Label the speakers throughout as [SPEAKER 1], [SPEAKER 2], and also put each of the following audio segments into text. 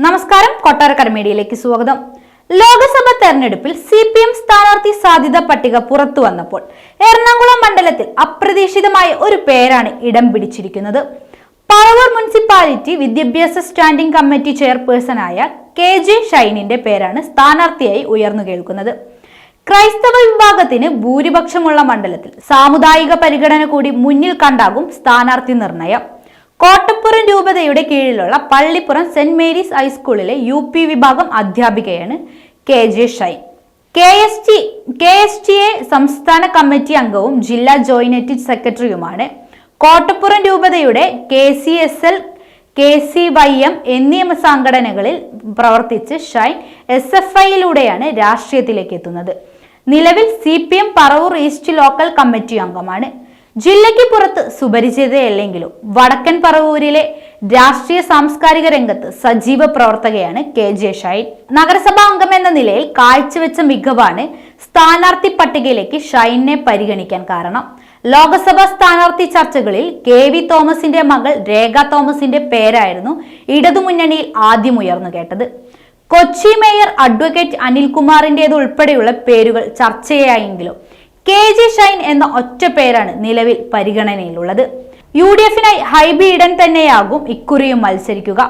[SPEAKER 1] നമസ്കാരം, കൊട്ടാരക്കര മീഡിയയിലേക്ക് സ്വാഗതം. ലോക്സഭാ തെരഞ്ഞെടുപ്പിൽ CPM സ്ഥാനാർത്ഥി സാധ്യതാ പട്ടിക പുറത്തു വന്നപ്പോൾ എറണാകുളം മണ്ഡലത്തിൽ അപ്രതീക്ഷിതമായ ഒരു പേരാണ് ഇടം പിടിച്ചിരിക്കുന്നത്. പറവൂർ മുനിസിപ്പാലിറ്റി വിദ്യാഭ്യാസ സ്റ്റാൻഡിംഗ് കമ്മിറ്റി ചെയർപേഴ്സണായ KJ ഷൈനിന്റെ പേരാണ് സ്ഥാനാർത്ഥിയായി ഉയർന്നു കേൾക്കുന്നത്. ക്രൈസ്തവ വിഭാഗത്തിന് ഭൂരിപക്ഷമുള്ള മണ്ഡലത്തിൽ സാമുദായിക പരിഗണന കൂടി മുന്നിൽ കണ്ടാകും സ്ഥാനാർത്ഥി നിർണയം. കോട്ടപ്പുറം രൂപതയുടെ കീഴിലുള്ള പള്ളിപ്പുറം സെന്റ് മേരീസ് ഹൈസ്കൂളിലെ UP വിഭാഗം അധ്യാപികയാണ് KJ ഷൈൻ. KSTA സംസ്ഥാന കമ്മിറ്റി അംഗവും ജില്ലാ ജോയിന്റ് സെക്രട്ടറിയുമാണ്. കോട്ടപ്പുറം രൂപതയുടെ KCSL, KCYM എന്നീ സംഘടനകളിൽ പ്രവർത്തിച്ച് ഷൈൻ SFIയിലൂടെയാണ് രാഷ്ട്രീയത്തിലേക്ക് എത്തുന്നത്. നിലവിൽ CPM Paravur east local committee അംഗമാണ്. ജില്ലയ്ക്ക് പുറത്ത് സുപരിചിതയല്ലെങ്കിലും വടക്കൻ പറവൂരിലെ രാഷ്ട്രീയ സാംസ്കാരിക രംഗത്ത് സജീവ പ്രവർത്തകയാണ് KJ ഷൈൻ. നഗരസഭാ അംഗം എന്ന നിലയിൽ കാഴ്ചവെച്ച മികവാണ് സ്ഥാനാർത്ഥി പട്ടികയിലേക്ക് ഷൈനെ പരിഗണിക്കാൻ കാരണം. ലോക്സഭാ സ്ഥാനാർത്ഥി ചർച്ചകളിൽ KV തോമസിന്റെ മകൾ രേഖ തോമസിന്റെ പേരായിരുന്നു ഇടതുമുന്നണിയിൽ ആദ്യം ഉയർന്നു കേട്ടത്. കൊച്ചി മേയർ അഡ്വക്കേറ്റ് അനിൽകുമാറിന്റേത് ഉൾപ്പെടെയുള്ള പേരുകൾ ചർച്ചയായെങ്കിലും KJ ഷൈൻ എന്ന ഒറ്റ പേരാണ് നിലവിൽ പരിഗണനയിലുള്ളത്. UDFനായി ഹൈബി ഈഡൻ തന്നെയാകും ഇക്കുറിയും മത്സരിക്കുക.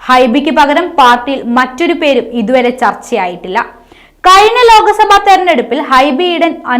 [SPEAKER 1] ഹൈബിക്ക് പകരം പാർട്ടിയിൽ മറ്റൊരു പേരും ഇതുവരെ ചർച്ചയായിട്ടില്ല. കഴിഞ്ഞ ലോക്സഭാ തെരഞ്ഞെടുപ്പിൽ ഹൈബി ഈഡൻ